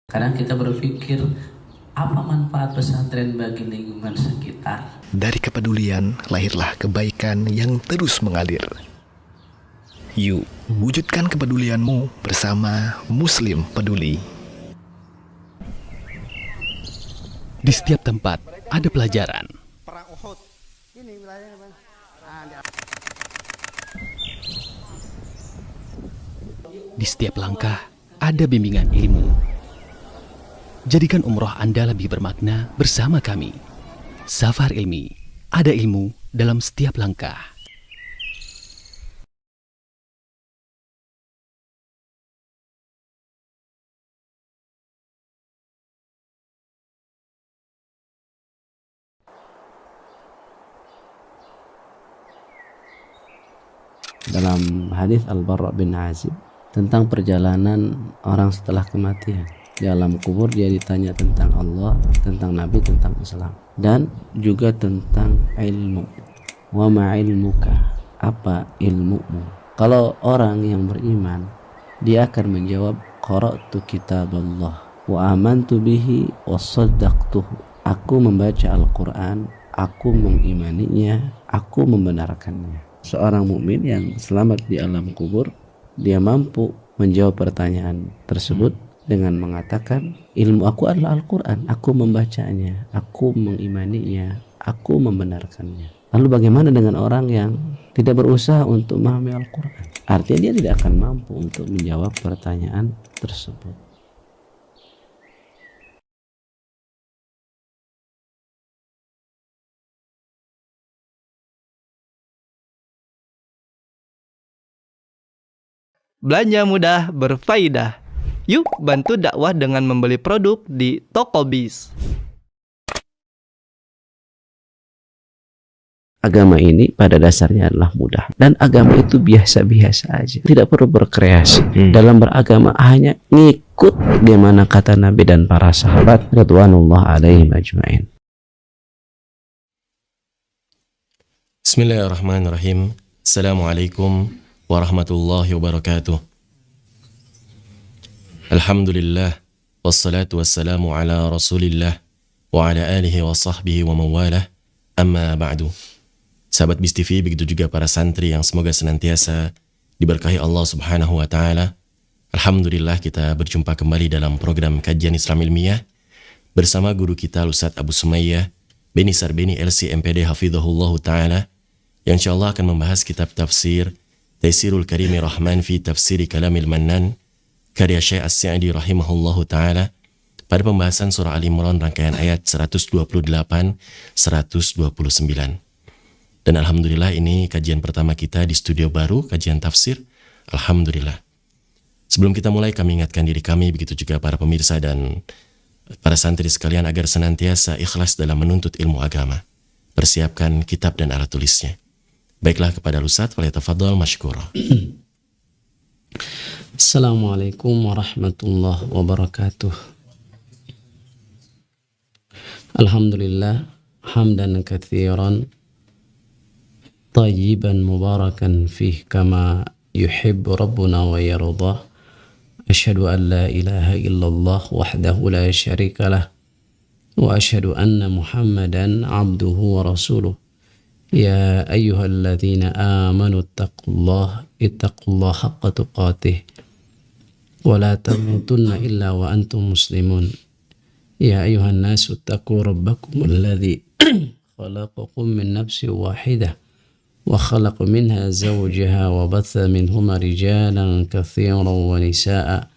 Kadang kita berpikir, apa manfaat pesantren bagi lingkungan sekitar? Dari kepedulian lahirlah kebaikan yang terus mengalir. Yuk, wujudkan kepedulianmu bersama Muslim Peduli. Di setiap tempat ada pelajaran. Di setiap langkah ada bimbingan ilmu. Jadikan umroh Anda lebih bermakna bersama kami. Safar Ilmi, ada ilmu dalam setiap langkah. Dalam hadis Al-Barra bin Azib tentang perjalanan orang setelah kematian, di alam kubur dia ditanya tentang Allah, tentang Nabi, tentang Islam, dan juga tentang ilmu. Wa ma ilmuka, apa ilmumu? Kalau orang yang beriman, dia akan menjawab, qara'tu kitab Allah wa amantu bihi wa saddaqtuhu. Aku membaca Al-Quran, aku mengimaninya, aku membenarkannya. Seorang mukmin yang selamat di alam kubur, dia mampu menjawab pertanyaan tersebut dengan mengatakan, ilmu aku adalah Al-Quran, aku membacanya, aku mengimaninya, aku membenarkannya. Lalu bagaimana dengan orang yang tidak berusaha untuk memahami Al-Quran? Artinya dia tidak akan mampu untuk menjawab pertanyaan tersebut. Belanja mudah berfaedah. Yuk bantu dakwah dengan membeli produk di Tokobiz. Agama ini pada dasarnya adalah mudah, dan agama itu biasa-biasa aja, tidak perlu berkreasi. Dalam beragama hanya ngikut bagaimana kata Nabi dan para sahabat radhiyallahu alaihim ajmain. Bismillahirrahmanirrahim. Assalamualaikum warahmatullahi wabarakatuh. Alhamdulillah, wassalatu wassalamu ala rasulillah wa ala alihi wa sahbihi wa mawalah, amma ba'du. Sahabat BIS TV, begitu juga para santri yang semoga senantiasa diberkahi Allah subhanahu wa ta'ala. Alhamdulillah, kita berjumpa kembali dalam program Kajian Islam Ilmiah bersama guru kita Ustadz Abu Sumayyah Beni Sarbeni LC MPD Hafidhahullah ta'ala, yang insyaAllah akan membahas kitab tafsir Taisirul Karimi Rahman fi Tafsiri Kalamil Mannan karya Syekh As-Sa'di rahimahullahu ta'ala, pada pembahasan surah Al-Imran rangkaian ayat 128-129. Dan Alhamdulillah ini kajian pertama kita di studio baru, kajian tafsir. Alhamdulillah. Sebelum kita mulai, kami ingatkan diri kami, begitu juga para pemirsa dan para santri sekalian, agar senantiasa ikhlas dalam menuntut ilmu agama. Persiapkan kitab dan alat tulisnya. Baiklah, kepada Ustadz, falyatafaddal masykurah. Assalamualaikum warahmatullahi wabarakatuh. Alhamdulillah, hamdan katsiran tayyiban mubarakan fih kama yuhibbu rabbuna wa yardah. Asyhadu an la ilaha illallah wahdahu la syarika lah, wa asyhadu anna Muhammadan abduhu wa rasuluh. Ya ayyuhalladzina amanu ittaqullaha haqqa tuqatih wa la tamutunna illa wa antum muslimun. Ya ayyuhan nasu ittaqu rabbakum alladzi khalaqakum min nafsin wahidah wa khalaqa minha zawjaha wa batha minhuma rijalan katsiran wa nisaa'a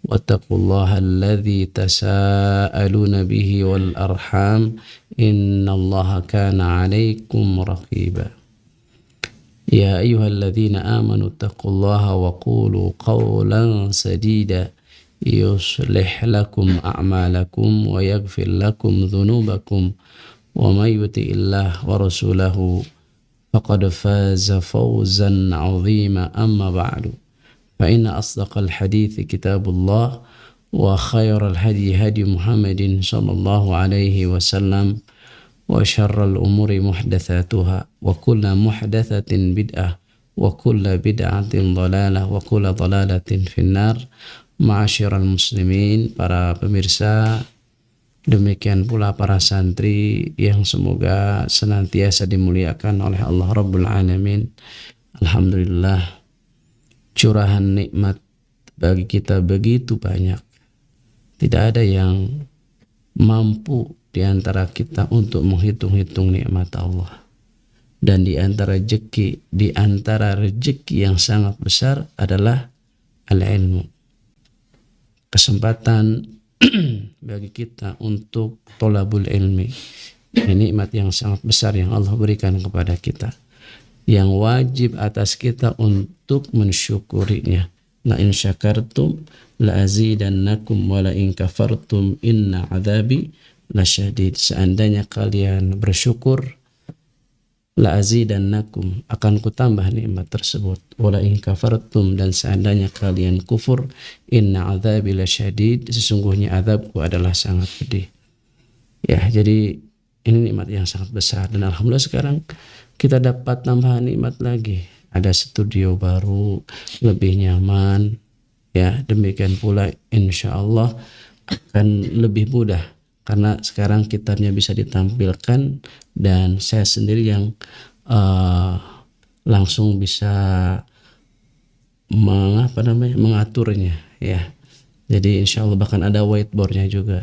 wattaqullaha alladzi tasaaluna bihi wal arham innallaha kana 'alaikum raqiba. Ya ayyuhalladzina amanu taqullaha wa qulu qawlan sadida yuslih lakum a'malakum wa yaghfir lakum dhunubakum wa may yuti'illah wa rasulahu faqad faza fawzan 'azima. Amma ba'du, fa inna asdaqal hadithi kitabullah wa khairal hadi hadi Muhammadin sallallahu alaihi wasallam wa syarrul umuri muhdatsatuha wa kullu muhdatsatin bid'ah wa kullu bid'atin dhalalah wa kullu dhalalatin finnar. Ma'asyiral muslimin, para pemirsa, demikian pula para santri yang semoga senantiasa dimuliakan oleh Allah Rabbul Alamin. Alhamdulillah, curahan nikmat bagi kita begitu banyak. Tidak ada yang mampu di antara kita untuk menghitung-hitung nikmat Allah. Dan di antara rezeki yang sangat besar adalah al-ilmu. Kesempatan bagi kita untuk tolabul ilmi. Ini nikmat yang sangat besar yang Allah berikan kepada kita, yang wajib atas kita untuk mensyukurinya. La in syakartum la azidannakum wa la in kafartum inna adzabi lasyadid. Seandainya kalian bersyukur, la azidannakum, akan kutambah nikmat tersebut. Wa la in kafartum, dan seandainya kalian kufur, inna adzabi lasyadid, sesungguhnya azabku adalah sangat pedih. Ya, jadi ini nikmat yang sangat besar, dan alhamdulillah sekarang kita dapat tambahan nikmat lagi. Ada studio baru, lebih nyaman, ya. Demikian pula insya Allah akan lebih mudah karena sekarang kitabnya bisa ditampilkan dan saya sendiri yang langsung bisa mengaturnya, ya. Jadi insya Allah bahkan ada whiteboardnya juga.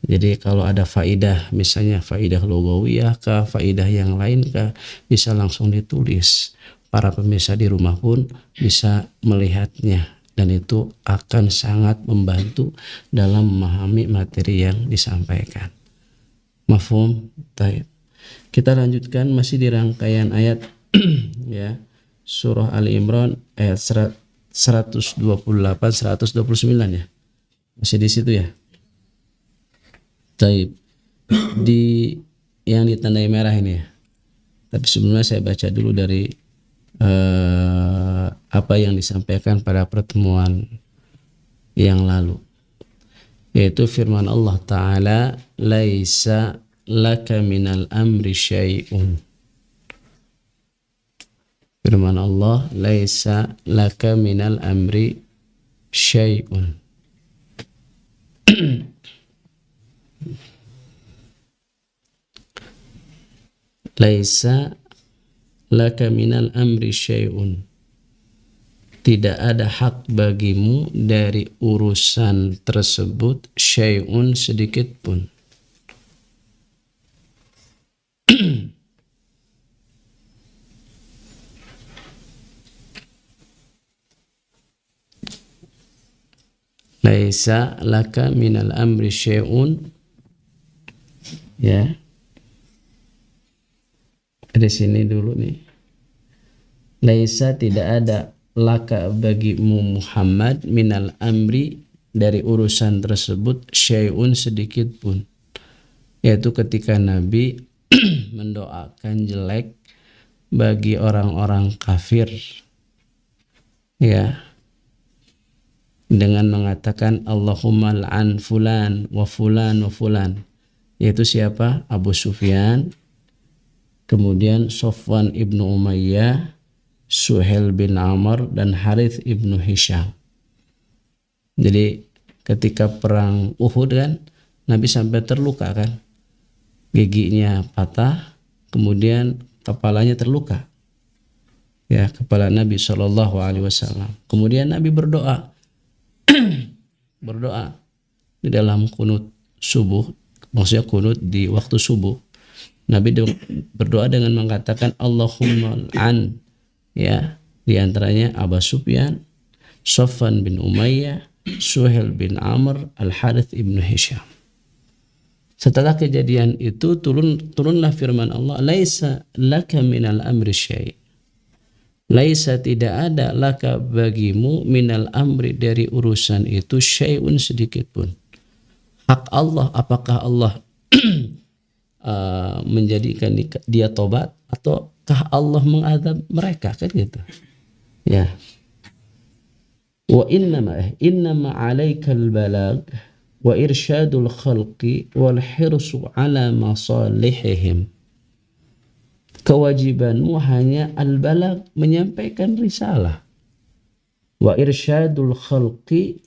Jadi kalau ada faidah, misalnya faidah lugawiyah kah, faidah yang lain kah, bisa langsung ditulis. Para pemirsa di rumah pun bisa melihatnya, dan itu akan sangat membantu dalam memahami materi yang disampaikan. Mafhum? Baik. Kita lanjutkan masih di rangkaian ayat ya, surah Ali Imran ayat 128 129 ya. Masih di situ ya. Baik. Di yang ditandai merah ini ya. Tapi sebelumnya saya baca dulu dari apa yang disampaikan pada pertemuan yang lalu, yaitu firman Allah Ta'ala, laisa laka minal amri syai'un. Firman Allah, laisa laka minal amri syai'un. Laisa laka minal amri syai'un. Tidak ada hak bagimu dari urusan tersebut, syai'un, sedikit pun. Laisa laka minal amri syai'un, ya. Di sini dulu nih. Laisa, tidak ada, laka bagimu Muhammad, minal amri, dari urusan tersebut, syai'un, sedikit pun. Yaitu ketika Nabi mendoakan jelek bagi orang-orang kafir, ya, dengan mengatakan Allahumma al'an fulan wa fulan wa fulan, yaitu siapa? Abu Sufyan, kemudian Sofwan ibnu Umayyah, Suhail bin Amr, dan Harith ibnu Hisham. Jadi ketika perang Uhud kan, Nabi sampai terluka kan, giginya patah, kemudian kepalanya terluka, ya, kepala Nabi SAW. Kemudian Nabi berdoa berdoa di dalam kunut subuh, maksudnya kunut di waktu subuh. Nabi berdoa dengan mengatakan Allahumma al'an, ya, di antaranya Abu Sufyan, Sofwan bin Umayyah, Suhail bin Amr, Al-Harith ibn Hisham. Setelah kejadian itu turunlah firman Allah, laisa laka minal amri syai'. Laisa, tidak ada, laka bagimu, minal amri, dari urusan itu, syai'un, sedikit pun. Hak Allah, apakah Allah menjadikan dia tobat, ataukah Allah mengadab mereka, kan gitu, ya. Wa innama 'alaikal balag wa irsyadul khalqi wal hirsu ala masalihihim. Kewajibanmu hanya al-balag, menyampaikan risalah, wa irsyadul khalqi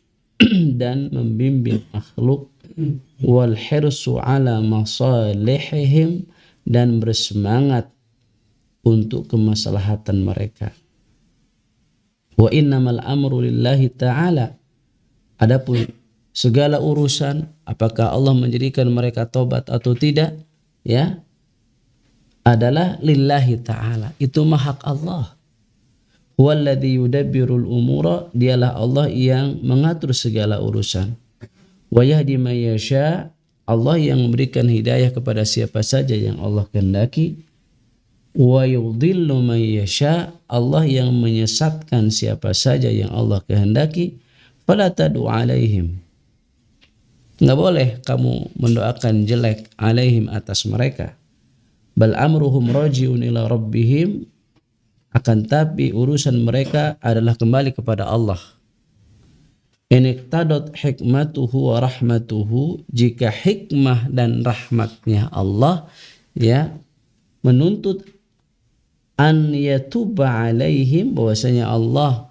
dan membimbing makhluk, wal hirsu ala masalihihim, dan bersemangat untuk kemaslahatan mereka. Wa innamal amru lillahi ta'ala, adapun segala urusan apakah Allah menjadikan mereka tobat atau tidak, ya, adalah lillahi ta'ala, itu hak Allah. Huwallazi yudabbirul umura, dialah Allah yang mengatur segala urusan. Wa yahdi man yasha, Allah yang memberikan hidayah kepada siapa saja yang Allah kehendaki. Wa yudhillu man yasha, Allah yang menyesatkan siapa saja yang Allah kehendaki. Fala tad'u alaihim, enggak boleh kamu mendoakan jelek alaihim, atas mereka. Bal amruhum rajiun ila rabbihim, akan tapi urusan mereka adalah kembali kepada Allah. In iqtadat hikmatuhu wa rahmatuhu, jika hikmah dan rahmatnya Allah, ya, menuntut an yatuba alaihim, bahwasanya Allah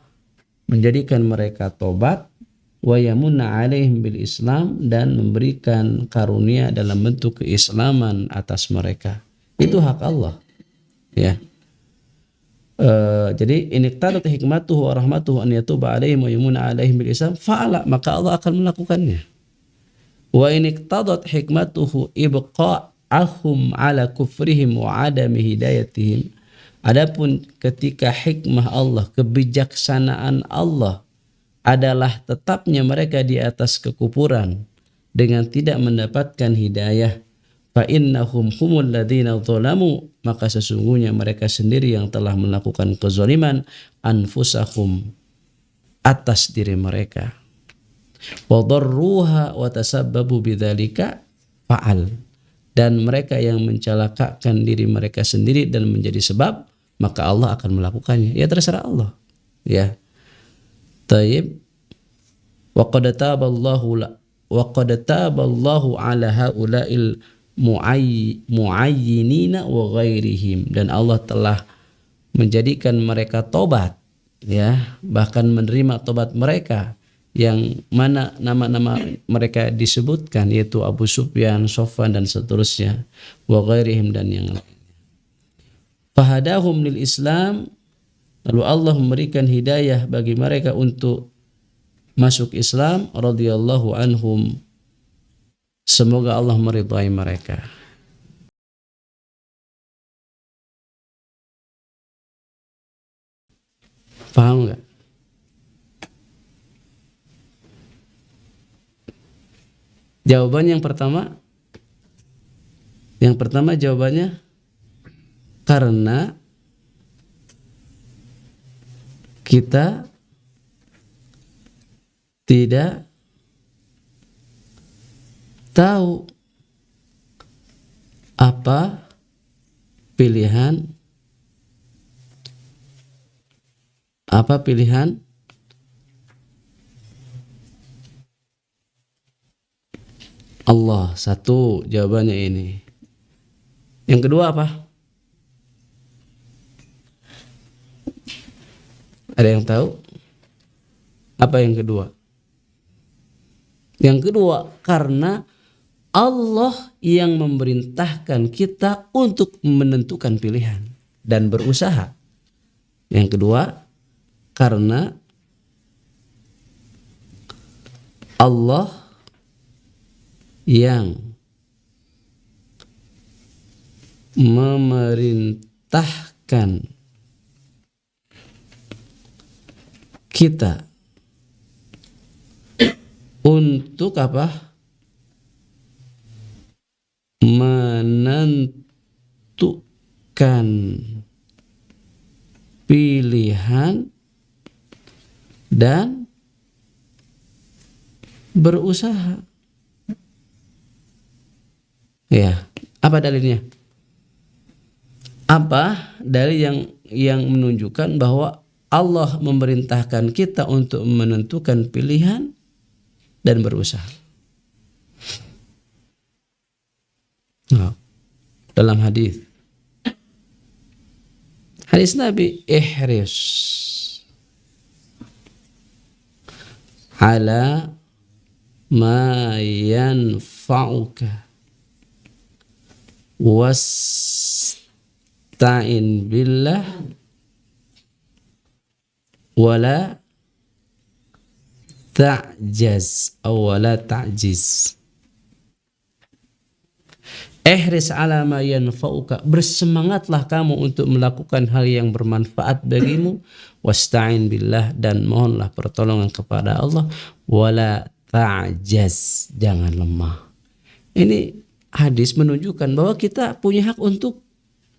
menjadikan mereka tobat, wa yamunna alaihim bil Islam, dan memberikan karunia dalam bentuk keislaman atas mereka. Itu hak Allah, ya. Jadi in iqtadat hikmatuhu wa rahmatuhu an yatuba alaihim wa yamunna alaihim bil Islam, fa'ala, maka Allah akan melakukannya. Wa in iqtadat hikmatuhu ibqa'ahum ala kufrihim wa adami hidayatihim, adapun ketika hikmah Allah, kebijaksanaan Allah adalah tetapnya mereka di atas kekufuran dengan tidak mendapatkan hidayah, fa innahum humul ladzina dzalamu, maka sesungguhnya mereka sendiri yang telah melakukan kezaliman, anfusahum, atas diri mereka. Wa darruha wa tasabbabu bidzalika fa'al, dan mereka yang mencelakakan diri mereka sendiri dan menjadi sebab, maka Allah akan melakukannya. Ya, terserah Allah, ya. Taib. Wa qad taballahu ala haula'il muayyinina wa ghairihim, dan Allah telah menjadikan mereka tobat, ya, bahkan menerima tobat mereka yang mana nama-nama mereka disebutkan, yaitu Abu Sufyan, Sofwan, dan seterusnya, wa ghairihim, dan yang lain. Fahadahum lil Islam, lalu Allah memberikan hidayah bagi mereka untuk masuk Islam, radhiyallahu anhum, semoga Allah meridhai mereka. Paham enggak? Jawaban yang pertama jawabannya karena kita tidak tahu apa pilihan Allah. Satu, jawabannya ini. Yang kedua apa? Ada yang tahu? Apa yang kedua? Yang kedua, karena Allah yang memerintahkan kita untuk menentukan pilihan dan berusaha. Yang kedua, karena Allah yang memerintahkan kita untuk apa? Menentukan pilihan dan berusaha. Ya, apa dalilnya? Apa dalil yang menunjukkan bahwa Allah memerintahkan kita untuk menentukan pilihan dan berusaha? Nah, dalam hadis Nabi, ihris ala ma yanfa'uka wasta'in billah wala ta'jaz atau wala ta'jiz. Ihris ala ma yanfa'uka, bersemangatlah kamu untuk melakukan hal yang bermanfaat bagimu, wasta'in billah, dan mohonlah pertolongan kepada Allah, wala ta'jaz, jangan lemah. Ini hadis menunjukkan bahwa kita punya hak untuk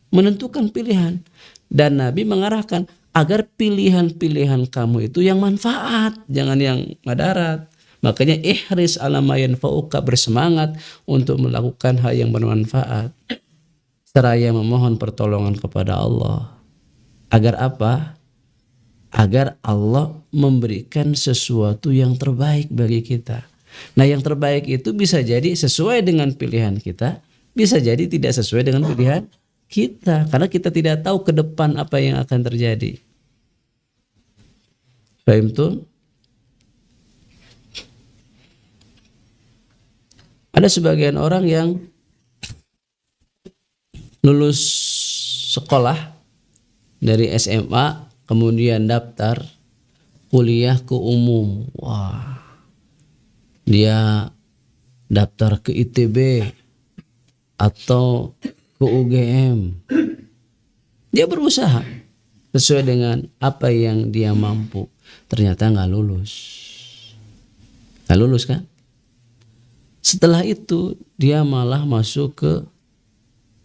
menentukan pilihan, dan Nabi mengarahkan agar pilihan-pilihan kamu itu yang manfaat, jangan yang madarat. Makanya ihris ala ma yanfa'uka, bersemangat untuk melakukan hal yang bermanfaat seraya memohon pertolongan kepada Allah. Agar apa? Agar Allah memberikan sesuatu yang terbaik bagi kita. Nah, yang terbaik itu bisa jadi sesuai dengan pilihan kita, bisa jadi tidak sesuai dengan pilihan kita, karena kita tidak tahu ke depan apa yang akan terjadi. Paham tuh? Ada sebagian orang yang lulus sekolah dari SMA, kemudian daftar kuliah ke umum. Wah, dia daftar ke ITB atau ke UGM. Dia berusaha sesuai dengan apa yang dia mampu. Ternyata nggak lulus. Nggak lulus kan? Setelah itu dia malah masuk ke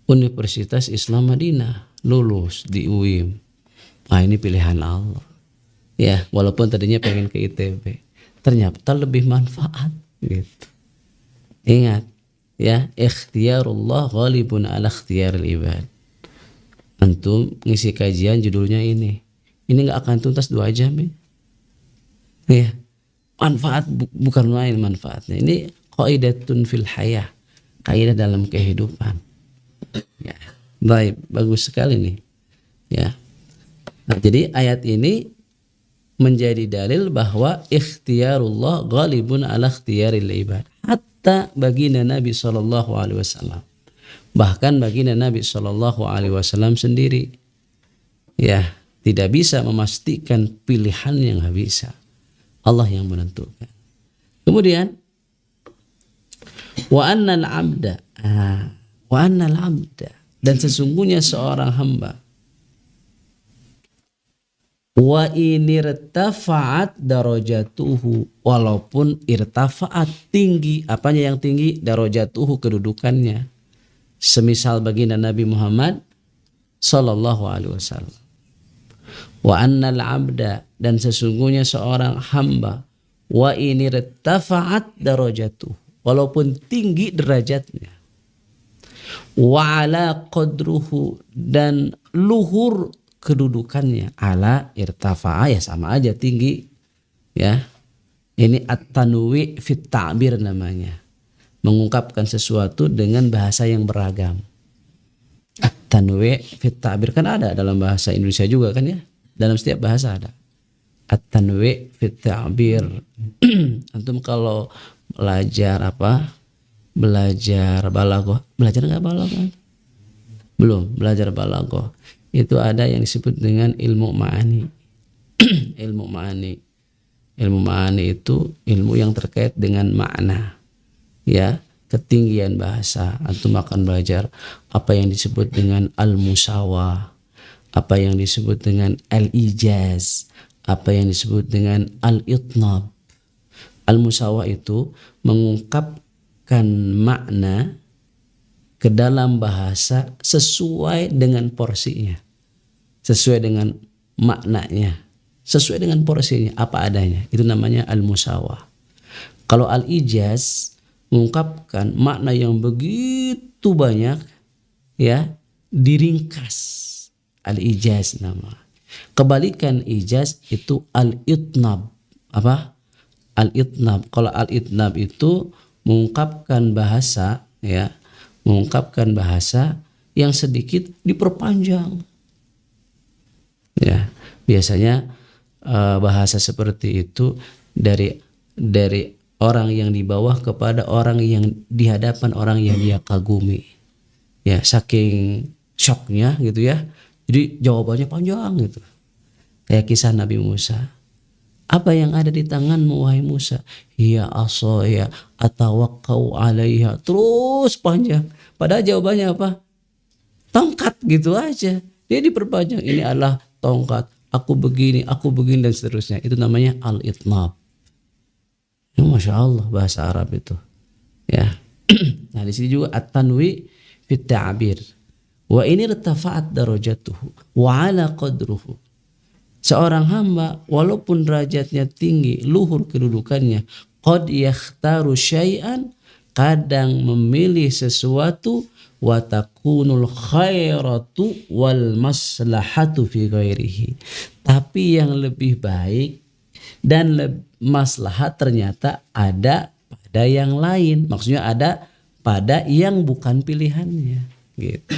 Universitas Islam Madinah, lulus di UIM. Ah, ini pilihan Allah. Ya, walaupun tadinya pengen ke ITB, ternyata lebih manfaat gitu. Ingat, ya, ikhtiyarullah ghalibun ala ikhtiyaril ibad. Antum ngisi kajian judulnya ini nggak akan tuntas 2 jam ya. Ya, manfaat bukan main manfaatnya. Ini qaidatun fil hayah, kaidah dalam kehidupan. Ya, baik, bagus sekali nih. Ya. Nah, jadi ayat ini menjadi dalil bahwa ikhtiyarullah ghalibun ala ikhtiyaril ibad. Hatta baginda Nabi sallallahu alaihi wasallam. Bahkan baginda Nabi sallallahu alaihi wasallam sendiri, ya, tidak bisa memastikan pilihan yang nggak bisa. Allah yang menentukan. Kemudian wa annal abda, dan sesungguhnya seorang hamba, wa inirtafa'at darajatuhu, walaupun irtafa'at, tinggi, apanya yang tinggi? Darajatuhu, kedudukannya. Semisal baginda Nabi Muhammad sallallahu alaihi wasallam. Wa annal abda, dan sesungguhnya seorang hamba, wa inirtafa'at darajatuhu, walaupun tinggi derajatnya, wa ala qadruhu, dan luhur kedudukannya. Ala irtafa'a, ya sama aja tinggi, ya. Ini at-tanwi fit ta'bir namanya, mengungkapkan sesuatu dengan bahasa yang beragam. At-tanwi fit ta'bir kan ada dalam bahasa Indonesia juga kan ya, dalam setiap bahasa ada at-tanwi fit ta'bir. Antum kalau belajar belajar balaghah, belajar nggak balaghah? Belum belajar balaghah, itu ada yang disebut dengan ilmu ma'ani. Ilmu ma'ani itu ilmu yang terkait dengan makna, ya, ketinggian bahasa. Antum akan belajar apa yang disebut dengan al-musawah, apa yang disebut dengan al-ijaz, apa yang disebut dengan al-itnab. Al-musawah itu mengungkapkan makna ke dalam bahasa sesuai dengan porsinya, sesuai dengan maknanya, sesuai dengan porsinya, apa adanya. Itu namanya al-musawah. Kalau al-ijaz mengungkapkan makna yang begitu banyak, ya, diringkas. Al-ijaz nama. Kebalikan ijaz itu al-itnab. Apa? Al-itnab. Kalau al-itnab itu mengungkapkan bahasa, ya, mengungkapkan bahasa yang sedikit diperpanjang. Ya, biasanya bahasa seperti itu dari orang yang di bawah kepada orang yang di hadapan orang yang dia kagumi. Ya, saking shocknya gitu ya. Jadi jawabannya panjang gitu. Kayak kisah Nabi Musa. Apa yang ada di tanganmu wahai Musa? Hiya asaya atawakkau 'alaiha. Terus panjang. Padahal jawabannya apa? Tongkat gitu aja. Dia diperpanjang. Ini adalah tongkat. Aku begini dan seterusnya. Itu namanya al-itnab. Ya, Masya Allah bahasa Arab itu. Ya. Nah di sini juga at-tanwi fit ta'bir. Wa ini irtafa'at darajatuhu wa 'ala qadruhu. Seorang hamba walaupun derajatnya tinggi, luhur kedudukannya, qad yakhtaru syai'an, kadang memilih sesuatu, wa takunul khairatu wal maslahatu fi ghairihi. Tapi yang lebih baik dan maslahat ternyata ada pada yang lain. Maksudnya ada pada yang bukan pilihannya, gitu.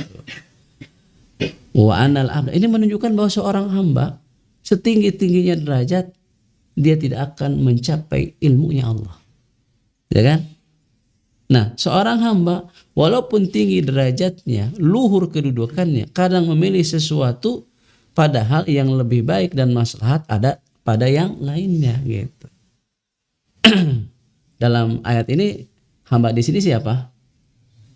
Wa anal abd. Ini menunjukkan bahwa seorang hamba setinggi-tingginya derajat, dia tidak akan mencapai ilmunya Allah. Ya kan? Nah, seorang hamba walaupun tinggi derajatnya, luhur kedudukannya, kadang memilih sesuatu padahal yang lebih baik dan maslahat ada pada yang lainnya, gitu. Dalam ayat ini hamba di sini siapa?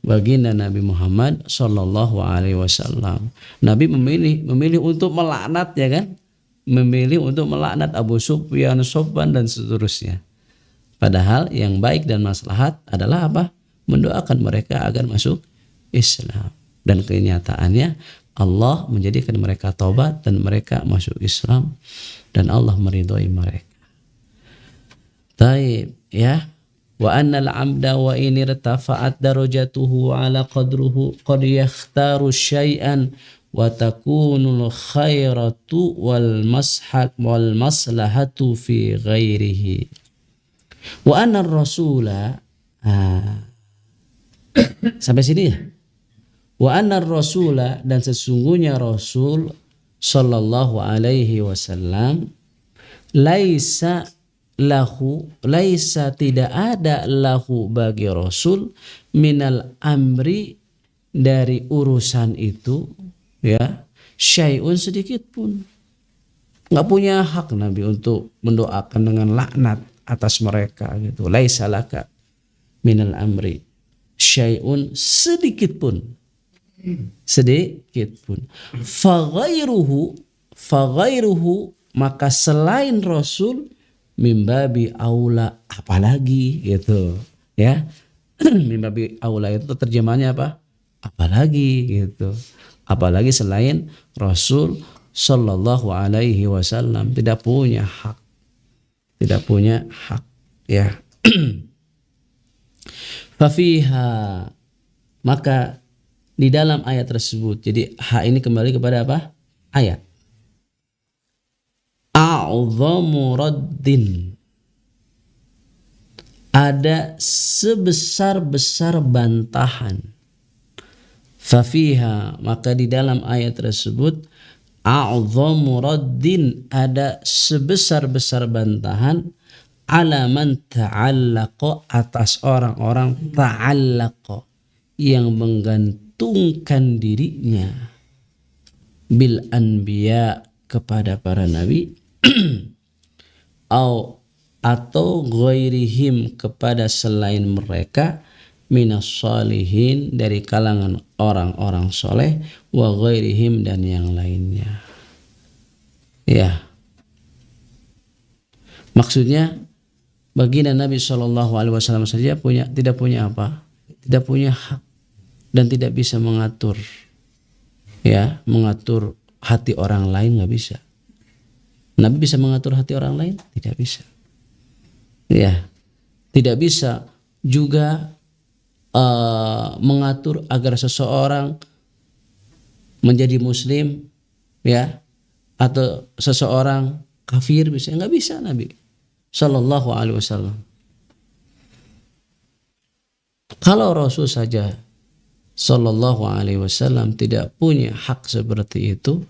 Baginda Nabi Muhammad Shallallahu Alaihi Wasallam. Nabi memilih untuk melaknat, ya kan? Memilih untuk melaknat Abu Sufyan, Sofwan dan seterusnya. Padahal yang baik dan maslahat adalah apa? Mendoakan mereka agar masuk Islam. Dan kenyataannya Allah menjadikan mereka taubat dan mereka masuk Islam dan Allah meridhoi mereka. Taib, ya. Wa annal 'abda wa in irtafa'at darajatuhu 'ala qadruhu qad yakhtaru syai'an wa takunul khairatu wal maslahatu fi ghairihi. Wa anna rasula sampai sini ya. Wa anna rasula, dan sesungguhnya Rasul sallallahu alaihi wasallam, laisa tidak ada lahu bagi Rasul minal amri, dari urusan itu, ya, syai'un sedikit pun. Nggak punya hak Nabi untuk mendoakan dengan laknat atas mereka, gitu. Laisa laka minal amri syai'un, sedikit pun. Faghairuhu, maka selain Rasul, mimbabi aula, apalagi, gitu, ya. Mimbabi aula itu terjemahannya apa? Apalagi, gitu. Apalagi selain Rasul Sallallahu Alaihi Wasallam tidak punya hak, ya. Fafiha, maka di dalam ayat tersebut, jadi hak ini kembali kepada apa? Ayat. A'dhamu raddin, ada sebesar-besar bantahan. Fafiha, maka di dalam ayat tersebut, a'dhamu raddin, ada sebesar-besar bantahan, ala man ta'allaqa, atas orang-orang ta'allaqa, yang menggantungkan dirinya bil anbiya, kepada para nabi, atau ghairihim, kepada selain mereka, minas sholihin, dari kalangan orang-orang soleh, wa ghairihim, dan yang lainnya. Ya, maksudnya baginda Nabi SAW saja tidak punya apa? Tidak punya hak dan tidak bisa mengatur, ya, mengatur hati orang lain, nggak bisa. Nabi bisa mengatur hati orang lain? Tidak bisa. Ya, tidak bisa juga mengatur agar seseorang menjadi Muslim, ya, atau seseorang kafir, bisa? Nggak bisa Nabi Sallallahu Alaihi Wasallam. Kalau Rasul saja Sallallahu Alaihi Wasallam tidak punya hak seperti itu,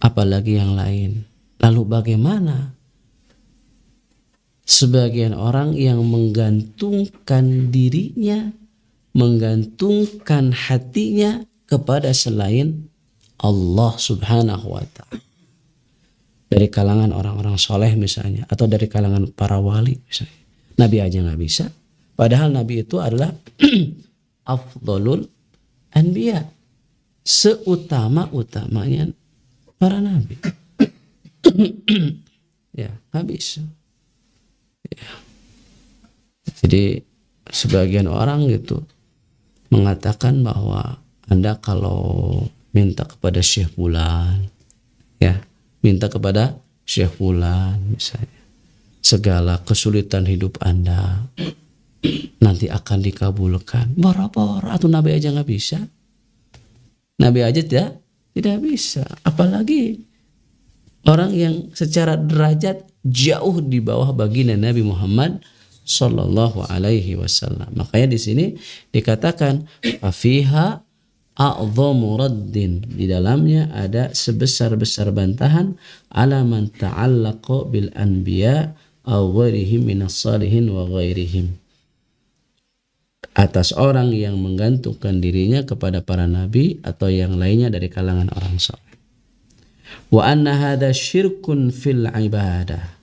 apalagi yang lain. Lalu bagaimana sebagian orang yang menggantungkan dirinya, menggantungkan hatinya kepada selain Allah Subhanahu wa ta'ala. Dari kalangan orang-orang soleh misalnya, atau dari kalangan para wali misalnya. Nabi aja nggak bisa, padahal Nabi itu adalah afdolul anbiya, seutama-utamanya para nabi. Ya, nggak bisa. Ya. Jadi sebagian orang gitu mengatakan bahwa Anda kalau minta kepada Syekh Fulan, ya, minta kepada Syekh Fulan misalnya, segala kesulitan hidup Anda nanti akan dikabulkan. Boro-boro atau Nabi aja nggak bisa. Nabi aja tidak bisa. Apalagi orang yang secara derajat jauh di bawah baginda Nabi Muhammad Sallallahu Alaihi Wasallam. Makanya di sini dikatakan afiha a'dhamu raddin, di dalamnya ada sebesar-besar bantahan ala man ta'allaqa bil anbiya aw ghairihim minas salihin wa ghairihim, atas orang yang menggantungkan dirinya kepada para nabi atau yang lainnya dari kalangan orang saleh. Wa anna hadza syirkun fil ibadah,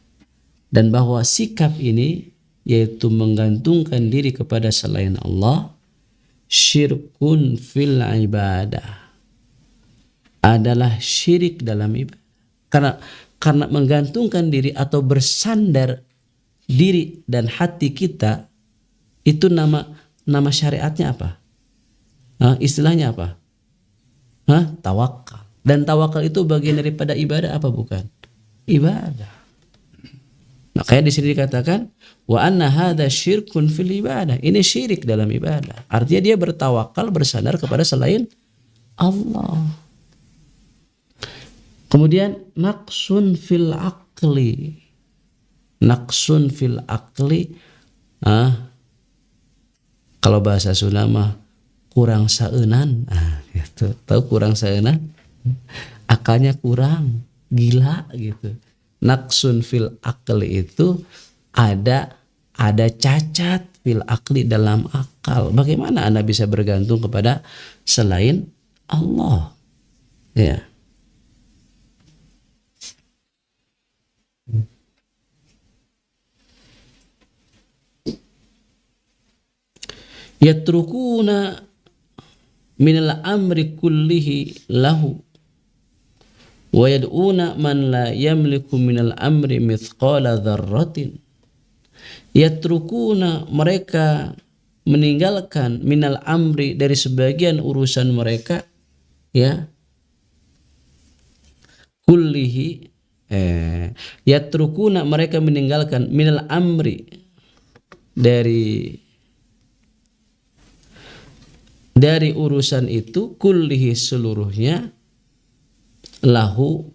dan bahwa sikap ini yaitu menggantungkan diri kepada selain Allah, syirkun fil ibadah, adalah syirik dalam ibadah. Karena menggantungkan diri atau bersandar diri dan hati kita itu nama syariatnya apa? Istilahnya apa? Tawakal. Dan tawakal itu bagian daripada ibadah apa bukan? Ibadah. Makanya di sini dikatakan wa anna hadza syirkun fil ibadah. Ini syirik dalam ibadah. Artinya dia bertawakal, bersandar kepada selain Allah. Kemudian naqsun fil aqli. Naqsun fil aqli, kalau bahasa Sunda mah kurang saeunan. Gitu. Tahu kurang saeunan? Akalnya kurang, gila gitu. Naqsun fil aqli itu ada cacat fil aqli, dalam akal. Bagaimana Anda bisa bergantung kepada selain Allah? Ya. Yatrukuna minal amri kullihi lahu wa yad'una man la yamliku minal amri mithqala dzarratin. Yatrukuna, mereka meninggalkan, minal amri, dari sebagian urusan mereka, ya, kullihi, yatrukuna, mereka meninggalkan, minal amri, dari urusan itu, kullihi, seluruhnya, lahu,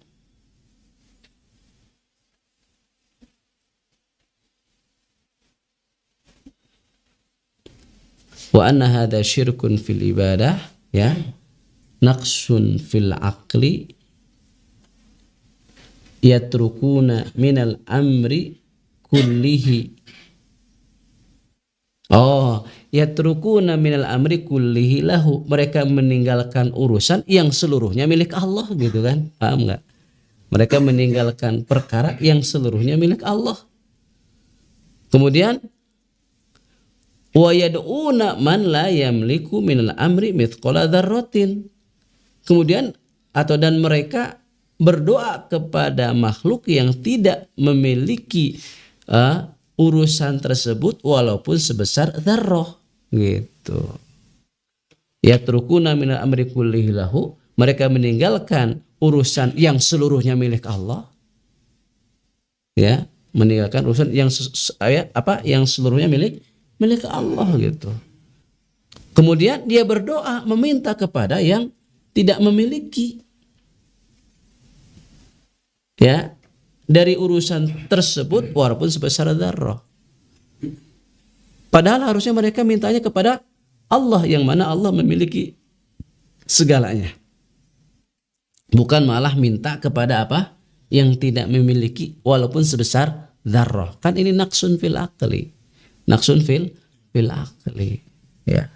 wa anna hadza syirkun fil ibadah, ya, naqsun fil aqli, yatrukuna minal amri kullihi. Yatrukuna minal amri kullihi lahu, mereka meninggalkan urusan yang seluruhnya milik Allah, gitu kan? Paham enggak? Mereka meninggalkan perkara yang seluruhnya milik Allah. Kemudian wa yad'una man la yamliku minal amri mithqala dzarratin. Kemudian dan mereka berdoa kepada makhluk yang tidak memiliki urusan tersebut walaupun sebesar dzarrah, gitu. Yatrukuna minal amri kullihi lahu, mereka meninggalkan urusan yang seluruhnya milik Allah. Ya, meninggalkan urusan yang seluruhnya milik Allah, gitu. Kemudian dia berdoa meminta kepada yang tidak memiliki, ya, dari urusan tersebut walaupun sebesar dzarrah. Padahal harusnya mereka mintanya kepada Allah, yang mana Allah memiliki segalanya. Bukan malah minta kepada apa? Yang tidak memiliki walaupun sebesar dzarrah. Kan ini naqsun fil aqli. Naqsun fil aqli. Ya.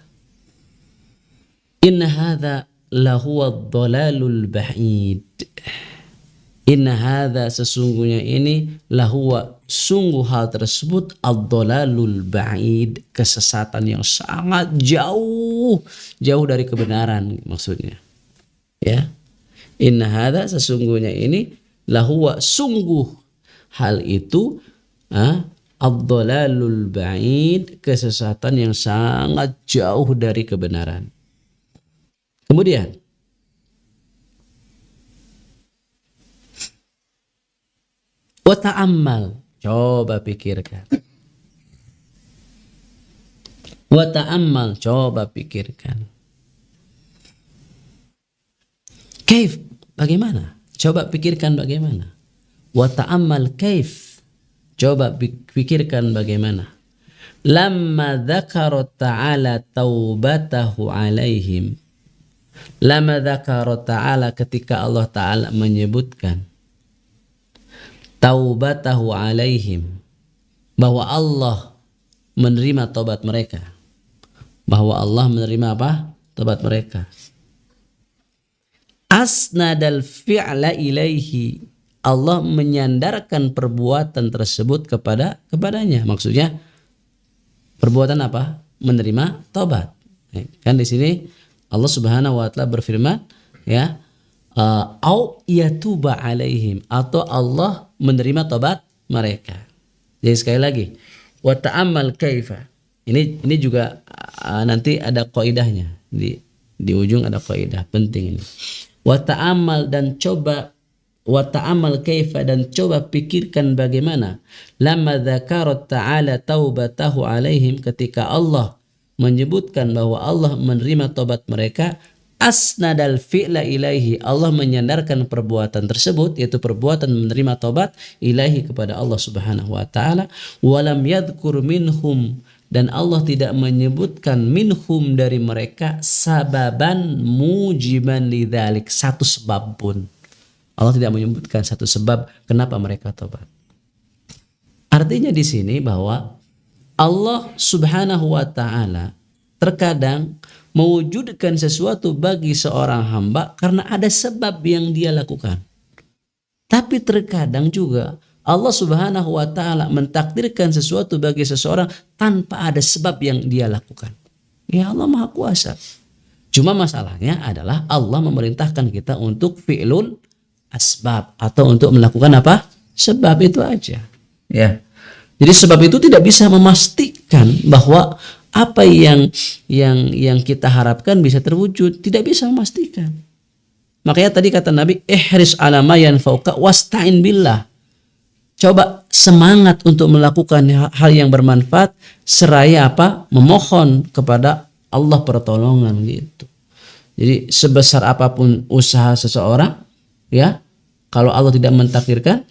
Inna hadza lahuwa dhalalul ba'id. Inna hadza sesungguhnya ini lahuwa sungguh hal tersebut ad-dhalalul ba'id, kesesatan yang sangat jauh dari kebenaran maksudnya. Ya. Inna hadza sesungguhnya ini lahuwa sungguh hal itu ad-dhalalul ba'id, kesesatan yang sangat jauh dari kebenaran. Kemudian wa ta'ammal, coba pikirkan. Wa ta'ammal, coba pikirkan. Kaif, bagaimana? Coba pikirkan bagaimana. Wa ta'ammal kaif, coba pikirkan bagaimana. Lamma dzakara ta'ala taubatahu alaihim. Lamma dzakara ta'ala, ketika Allah Ta'ala menyebutkan taubatahu alaihim, bahwa Allah menerima taubat mereka. Bahwa Allah menerima apa? Taubat mereka. Asnadal fi'la ilaihi, Allah menyandarkan perbuatan tersebut kepadanya. Maksudnya perbuatan apa? Menerima taubat. Kan di sini Allah Subhanahu wa taala berfirman, ya, au yatuba alaihim, atau Allah menerima taubat mereka. Jadi sekali lagi, wa ta'ammal kaifa. Ini juga nanti ada qaidahnya. Di ujung ada qaidah penting ini. Wa ta'ammal, dan coba, wa ta'ammal kaifa, dan coba pikirkan bagaimana lamma dzakara ta'ala taubatahu alaihim, ketika Allah menyebutkan bahwa Allah menerima taubat mereka. Asnadal fi'la ilaihi, Allah menyandarkan perbuatan tersebut, yaitu perbuatan menerima taubat, ilaihi, kepada Allah Subhanahu wa taala. Walam yadhkur minhum, dan Allah tidak menyebutkan minhum, dari mereka, sababan mujiban lidzalik, satu sebab pun. Allah tidak menyebutkan satu sebab kenapa mereka taubat. Artinya di sini bahwa Allah Subhanahu wa taala terkadang mewujudkan sesuatu bagi seorang hamba karena ada sebab yang dia lakukan. Tapi terkadang juga Allah Subhanahu wa taala mentakdirkan sesuatu bagi seseorang tanpa ada sebab yang dia lakukan. Ya, Allah Maha Kuasa. Cuma masalahnya adalah Allah memerintahkan kita untuk fi'lul asbab, atau untuk melakukan apa? Sebab, itu aja. Ya. Jadi sebab itu tidak bisa memastikan bahwa apa yang kita harapkan bisa terwujud, tidak bisa memastikan. Makanya tadi kata Nabi, ihris ala ma yanfa'uka wasta'in billah. Coba semangat untuk melakukan hal yang bermanfaat, seraya apa? Memohon kepada Allah pertolongan, gitu. Jadi sebesar apapun usaha seseorang, ya, kalau Allah tidak mentakdirkan,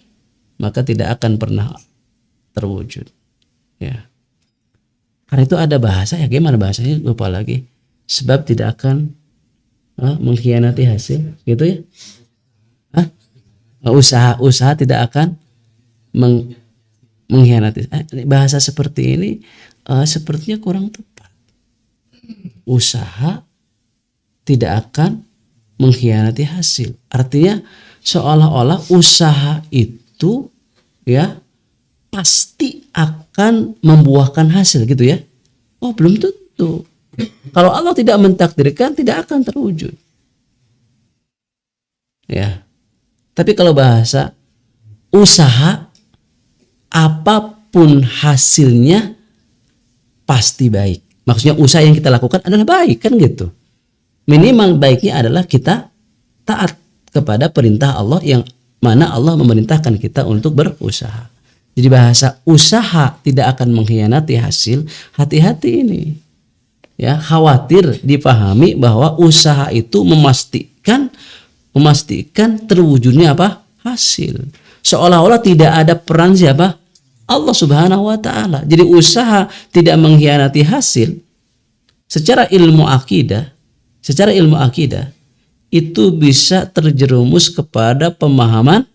maka tidak akan pernah terwujud. Ya. Karena itu ada bahasa, ya gimana bahasanya, lupa lagi. Sebab tidak akan mengkhianati hasil, gitu ya. Usaha tidak akan mengkhianati. Bahasa seperti ini sepertinya kurang tepat. Usaha tidak akan mengkhianati hasil. Artinya seolah-olah usaha itu, ya, pasti akan membuahkan hasil, gitu ya. Oh, belum tentu. Kalau Allah tidak mentakdirkan, tidak akan terwujud. Ya. Tapi kalau bahasa usaha, apapun hasilnya pasti baik. Maksudnya usaha yang kita lakukan adalah baik, kan gitu. Minimal baiknya adalah kita taat kepada perintah Allah, yang mana Allah memerintahkan kita untuk berusaha. Jadi bahasa usaha tidak akan mengkhianati hasil, hati-hati ini. Ya, khawatir dipahami bahwa usaha itu memastikan terwujudnya apa? Hasil. Seolah-olah tidak ada peran siapa? Allah Subhanahu wa taala. Jadi usaha tidak mengkhianati hasil. Secara ilmu akidah itu bisa terjerumus kepada pemahaman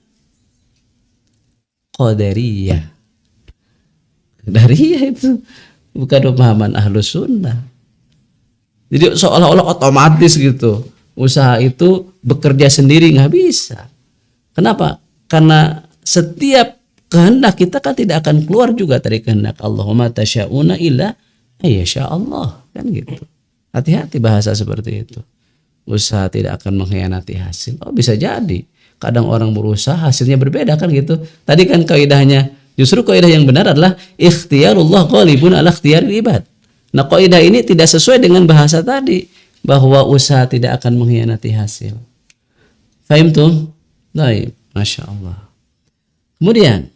qadariyah. Qadariyah itu bukan pemahaman Ahlus Sunnah. Jadi seolah-olah otomatis gitu, usaha itu bekerja sendiri, nggak bisa. Kenapa? Karena setiap kehendak kita kan tidak akan keluar juga dari kehendak Allah. Wa ma tasyauna illa ayyasha Allah, kan gitu. Hati-hati bahasa seperti itu. Usaha tidak akan mengkhianati hasil. Oh, bisa jadi. Kadang orang berusaha hasilnya berbeda, kan gitu. Tadi kan kaidahnya, justru kaidah yang benar adalah ikhtiyarullah ghalibun ala ikhtiyaril ibad. Nah, kaidah ini tidak sesuai dengan bahasa tadi bahwa usaha tidak akan mengkhianati hasil. Fahim tuh? Baik, Masya Allah. Kemudian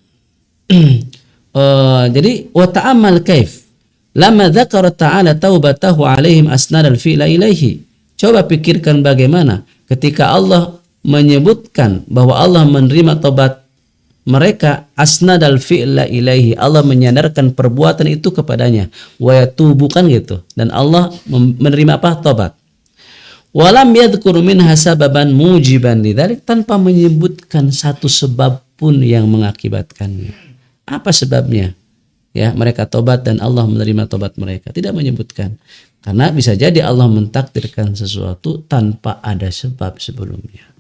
jadi wa ta'ammal kaif lama dzakara ta'ala taubatahu alaihim asnad al-fi'la ilaihi. Coba pikirkan bagaimana ketika Allah menyebutkan bahwa Allah menerima tobat mereka, asnad al-fi'la ilaihi, Allah menyandarkan perbuatan itu kepadanya, wa yatubu, kan gitu, dan Allah menerima apa? Tobat. Walam yadhkur minha sababan mujiban lidzalik, tanpa menyebutkan satu sebab pun yang mengakibatkannya. Apa sebabnya? Ya, mereka tobat dan Allah menerima tobat mereka. Tidak menyebutkan. Karena bisa jadi Allah mentakdirkan sesuatu tanpa ada sebab sebelumnya.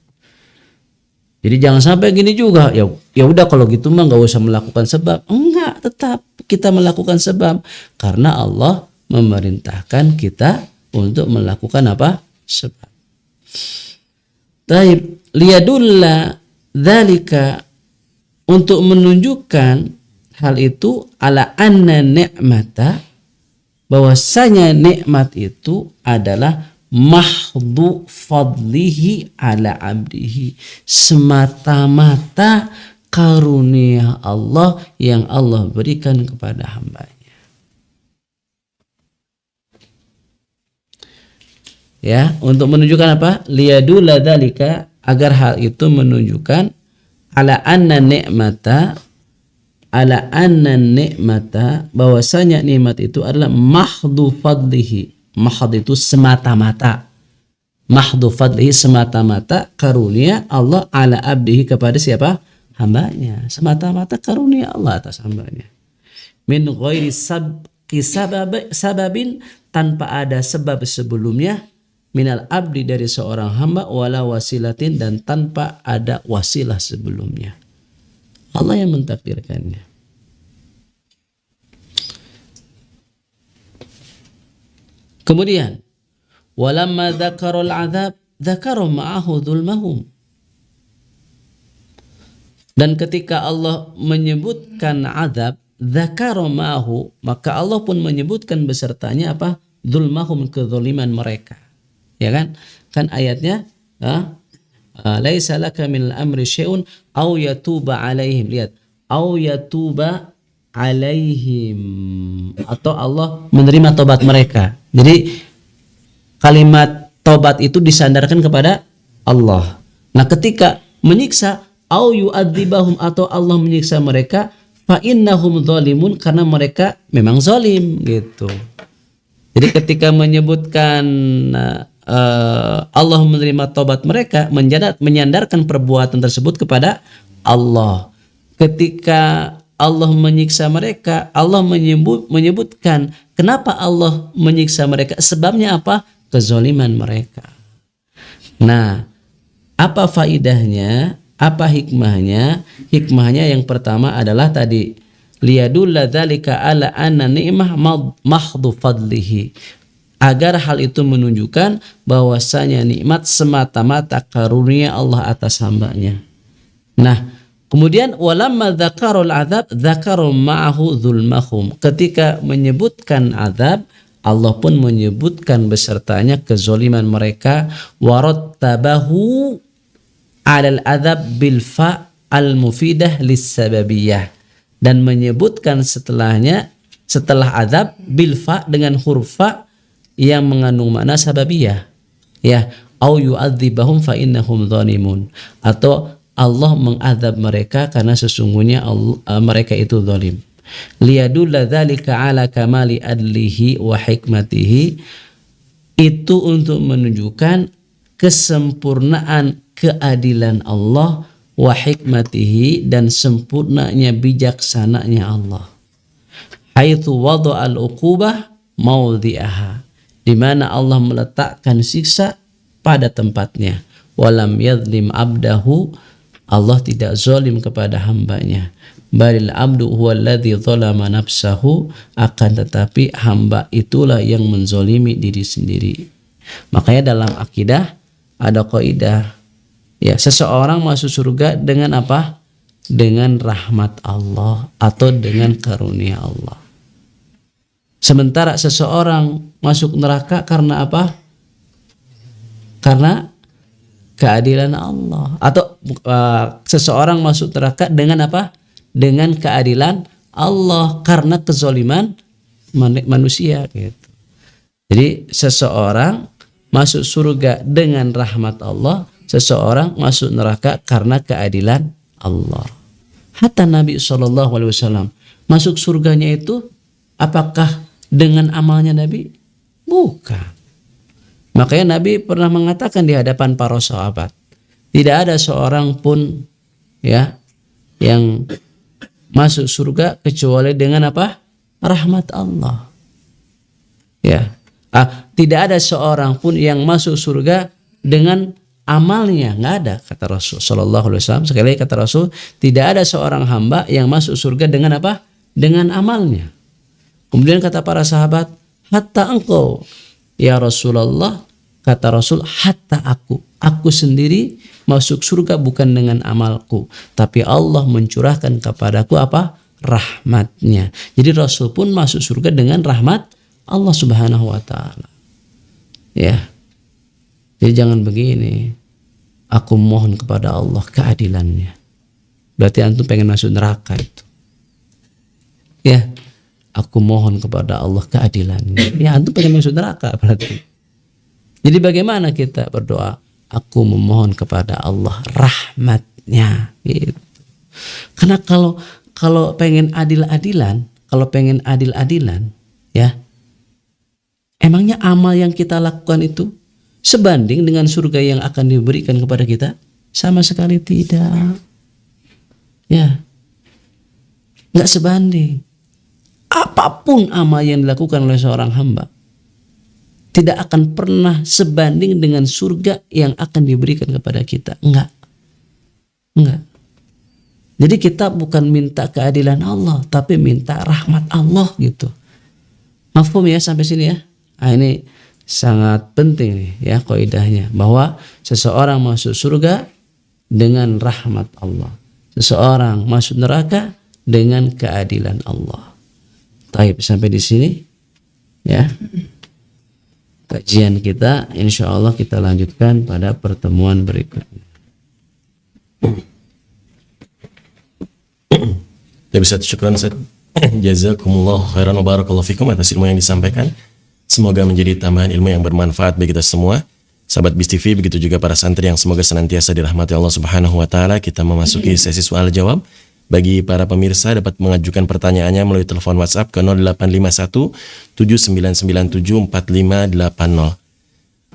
Jadi jangan sampai gini juga, ya udah kalau gitu mah nggak usah melakukan sebab. Enggak, tetap kita melakukan sebab karena Allah memerintahkan kita untuk melakukan apa? Sebab. Taib liyadulla dzalika, untuk menunjukkan hal itu, ala anna ni'mata, bahwasanya nikmat itu adalah mahdhu fadlihi ala abdihi, semata-mata karunia Allah yang Allah berikan kepada hambanya. Ya, untuk menunjukkan apa? Liyadulla dzalika, agar hal itu menunjukkan ala anna ni'mata, bahwasanya nikmat itu adalah mahdhu fadlihi. Mahd itu semata-mata. Mahdhu fadlihi, semata-mata karunia Allah ala abdihi, kepada siapa? Hambanya. Semata-mata karunia Allah atas hambanya. Min ghairi sababin, tanpa ada sebab sebelumnya, minal abdi, dari seorang hamba, wala wasilatin, dan tanpa ada wasilah sebelumnya. Allah yang mentakdirkannya. Kemudian walamma dzakarul adzab dzakara ma'ahu dzulmahum, dan ketika Allah menyebutkan azab, dzakara ma'ahu, maka Allah pun menyebutkan besertanya apa? Dzulmahum, kezaliman mereka. Ya kan? Kan ayatnya laisa laka minal amri syai'un aw yatuba alaihim. Lihat, aw yatuba alaihim, atau Allah menerima tobat mereka. Jadi kalimat tobat itu disandarkan kepada Allah. Nah, ketika menyiksa, au yu'adzibahum, atau Allah menyiksa mereka, fa innahum zalimun, karena mereka memang zalim gitu. Jadi ketika menyebutkan Allah menerima tobat mereka, menyandarkan perbuatan tersebut kepada Allah. Ketika Allah menyiksa mereka, Allah menyebutkan kenapa Allah menyiksa mereka, sebabnya apa? Kezaliman mereka. Nah, apa faidahnya? Apa hikmahnya? Hikmahnya yang pertama adalah tadi, liyadulla dzalika ala anna ni'mah mahdhu fadlihi, agar hal itu menunjukkan bahwasanya nikmat semata-mata karunia Allah atas hambanya. Nah, kemudian walamma dzakarul adzab dzakara ma'ahu dzulmahum, ketika menyebutkan azab, Allah pun menyebutkan besertanya kezaliman mereka. Warattabahu 'alal adzab bil fa al mufidah lis sababiyah, dan menyebutkan setelahnya, setelah azab, bil fa, dengan huruf fa yang mengandung makna sababiyah. Ya, au yu'adzibahum fa innahum zalimun, atau Allah mengazab mereka karena sesungguhnya mereka itu zalim. Liyadulla dzalika ala kamali adlihi wa hikmatihi, itu untuk menunjukkan kesempurnaan keadilan Allah, wa hikmatihi, dan sempurnanya bijaksananya Allah. haitsu wada'al uqubah maudhi'aha, di mana Allah meletakkan siksa pada tempatnya. Walam yadlim abdahu, Allah tidak zalim kepada hambanya. Balil abdu huwallazi zalama nafsahu, akan tetapi hamba itulah yang menzolimi diri sendiri. Makanya dalam akidah ada kaidah, ya, seseorang masuk surga dengan apa? Dengan rahmat Allah atau dengan karunia Allah. Sementara seseorang masuk neraka karena apa? Karena keadilan Allah. Atau seseorang masuk neraka dengan apa? Dengan keadilan Allah karena kezaliman manusia gitu. Jadi seseorang masuk surga dengan rahmat Allah, seseorang masuk neraka karena keadilan Allah. Hatta Nabi SAW masuk surganya itu apakah dengan amalnya Nabi? Bukan. Makanya Nabi pernah mengatakan di hadapan para sahabat, tidak ada seorang pun, ya, yang masuk surga kecuali dengan apa? Rahmat Allah. Ya. Tidak ada seorang pun yang masuk surga dengan amalnya, nggak ada, kata Rasul sallallahu alaihi wasallam. Sekali lagi kata Rasul, tidak ada seorang hamba yang masuk surga dengan apa? Dengan amalnya. Kemudian kata para sahabat, hatta engkau ya Rasulullah, kata Rasul, hatta aku sendiri masuk surga bukan dengan amalku, tapi Allah mencurahkan kepadaku apa? Rahmatnya. Jadi Rasul pun masuk surga dengan rahmat Allah Subhanahu wa taala. Ya. Jadi jangan begini. Aku mohon kepada Allah keadilannya. Berarti antum pengen masuk neraka itu. Ya. Aku mohon kepada Allah keadilannya. Ya, antum pengen masuk neraka berarti. Jadi bagaimana kita berdoa? Aku memohon kepada Allah rahmatnya. Gitu. Karena kalau pengen adil-adilan, ya, emangnya amal yang kita lakukan itu sebanding dengan surga yang akan diberikan kepada kita? Sama sekali tidak. Ya, nggak sebanding. Apapun amal yang dilakukan oleh seorang hamba tidak akan pernah sebanding dengan surga yang akan diberikan kepada kita. Enggak. Jadi kita bukan minta keadilan Allah, tapi minta rahmat Allah gitu. Mafhum ya sampai sini ya? Ini sangat penting nih ya kaidahnya, bahwa seseorang masuk surga dengan rahmat Allah. Seseorang masuk neraka dengan keadilan Allah. Taib, sampai di sini ya. Kajian kita, insya Allah kita lanjutkan pada pertemuan berikutnya. Ya bisa, syukran Ustaz. Jazakumullah khairan wa barakallahu fikum atas ilmu yang disampaikan. Semoga menjadi tambahan ilmu yang bermanfaat bagi kita semua. Sahabat BIS TV, begitu juga para santri yang semoga senantiasa dirahmati Allah Subhanahu wa taala. Kita memasuki sesi soal jawab. Bagi para pemirsa dapat mengajukan pertanyaannya melalui telepon WhatsApp ke 0851 7997 4580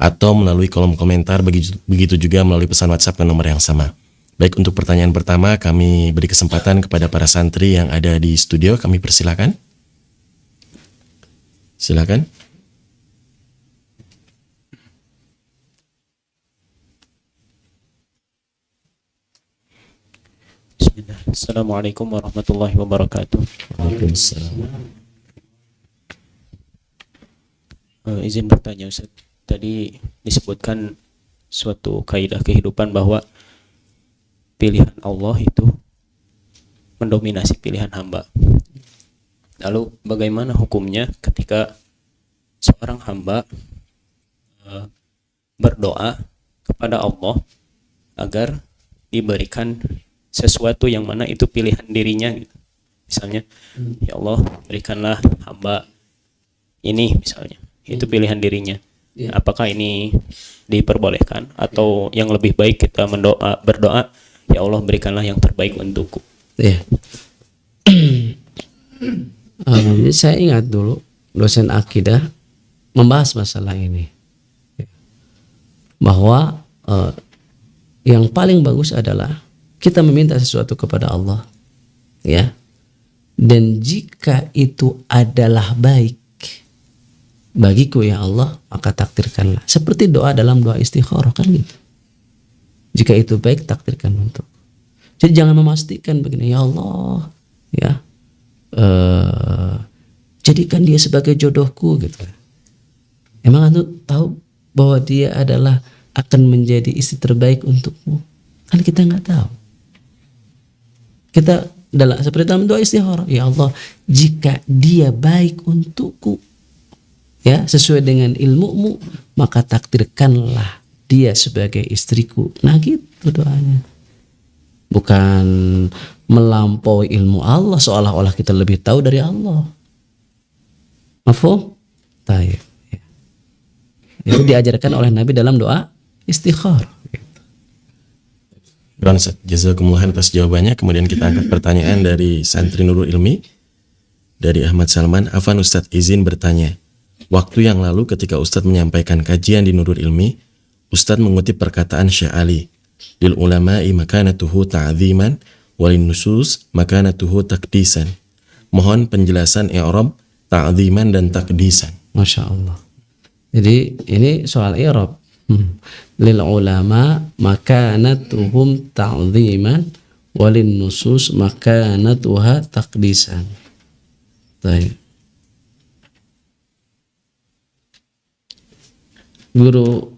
atau melalui kolom komentar, begitu juga melalui pesan WhatsApp ke nomor yang sama. Baik, untuk pertanyaan pertama kami beri kesempatan kepada para santri yang ada di studio. Kami persilakan. Silakan. Bismillah. Assalamualaikum warahmatullahi wabarakatuh. Waalaikumsalam. Izin bertanya Ustaz. Tadi disebutkan suatu kaidah kehidupan bahwa pilihan Allah itu mendominasi pilihan hamba. Lalu bagaimana hukumnya ketika seorang hamba berdoa kepada Allah agar diberikan sesuatu yang mana itu pilihan dirinya gitu. Misalnya, ya Allah berikanlah hamba ini misalnya, itu pilihan dirinya. Apakah ini diperbolehkan atau yang lebih baik kita berdoa, ya Allah berikanlah yang terbaik untukku? Ya. Saya ingat dulu dosen akidah membahas masalah ini, bahwa yang paling bagus adalah kita meminta sesuatu kepada Allah, ya, dan jika itu adalah baik bagiku ya Allah, maka takdirkanlah. Seperti doa dalam doa istikharah kan gitu. Jika itu baik, takdirkan untuk. Jadi jangan memastikan begini, ya Allah, ya jadikan dia sebagai jodohku gitu. Emang antum tahu bahwa dia adalah akan menjadi istri terbaik untukmu? Kan kita nggak tahu. Kita seperti dalam doa istikharah, ya Allah, jika dia baik untukku, ya sesuai dengan ilmumu, maka takdirkanlah dia sebagai istriku. Nah gitu doanya. Bukan melampaui ilmu Allah seolah-olah kita lebih tahu dari Allah. Mafhum? Tayyib. Ya. Itu diajarkan oleh Nabi dalam doa istikharah. Ustaz, jazakumullah atas jawabannya. Kemudian kita angkat pertanyaan dari santri Nurul Ilmi dari Ahmad Salman. Afan Ustaz, izin bertanya. Waktu yang lalu ketika Ustaz menyampaikan kajian di Nurul Ilmi, Ustaz mengutip perkataan Syekh Ali, lil ulama'i makanatuhu ta'ziman walin nusus makanatuhu takdisan. Mohon penjelasan i'rab ta'ziman dan takdisan. Masya Allah. Jadi ini soal i'rab. Lil ulama makanatuhum ta'ziman walin nusus makanatuha takdisan. Baik. Guru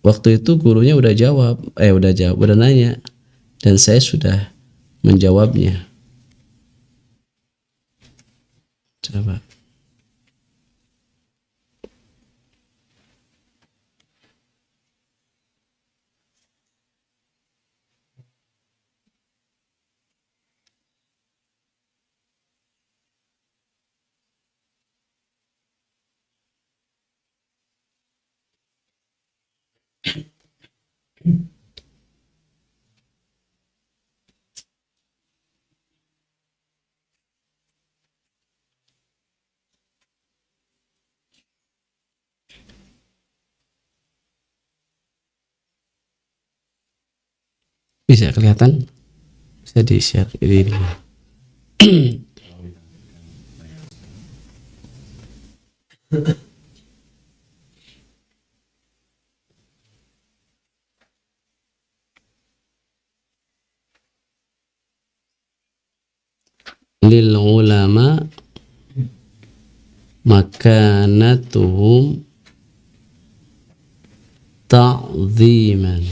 waktu itu gurunya udah nanya dan saya sudah menjawabnya. Coba. Bisa kelihatan? Bisa di-share ini. Lil ulama makanatuhum ta'ziman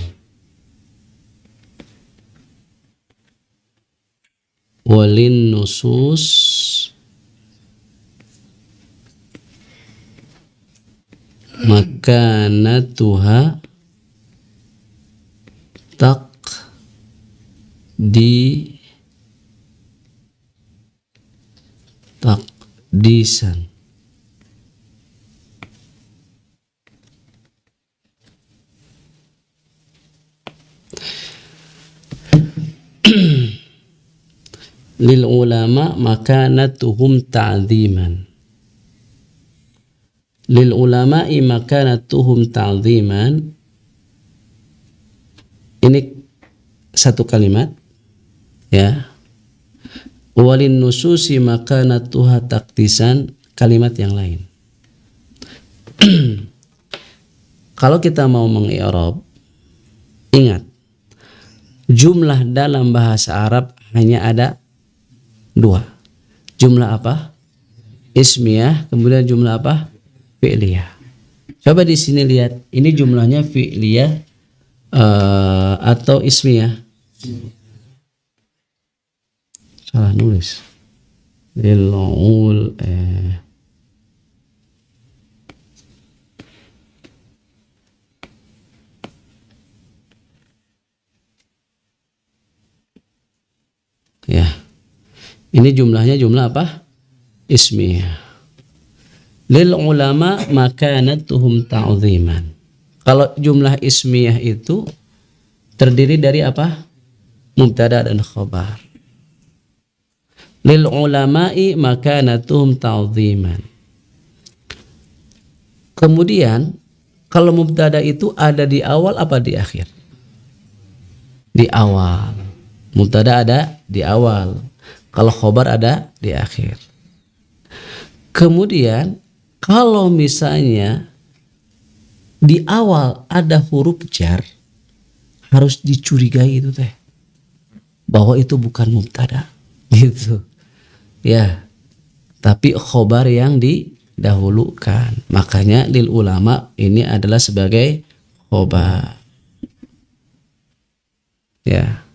walin nusus makanatuha takdisan. Lil ulama makanatuhum ta'ziman. Lil ulama'i makanatuhum ta'ziman. Ini satu kalimat, ya. Walin nususi makanatuha takdisan, kalimat yang lain. Kalau kita mau mengi'rab, ingat jumlah dalam bahasa Arab hanya ada dua. Jumlah apa? Ismiyah, kemudian jumlah apa? Fi'liyah. Coba di sini lihat, ini jumlahnya fi'liyah atau ismiyah? Salah nulis. Lil'ul ya. Ini jumlahnya jumlah apa? Ismiyah. Lil ulama makanatuhum ta'ziman. Kalau jumlah ismiyah itu terdiri dari apa? Mubtada dan khabar. Lil ulama'i makanatuhum ta'ziman. Kemudian kalau mubtada itu ada di awal apa di akhir? Di awal. Mubtada ada di awal. Kalau khobar ada di akhir. Kemudian kalau misalnya di awal ada huruf jar, harus dicurigai itu teh bahwa itu bukan mubtada gitu ya, tapi khobar yang didahulukan. Makanya lil ulama ini adalah sebagai khobar ya,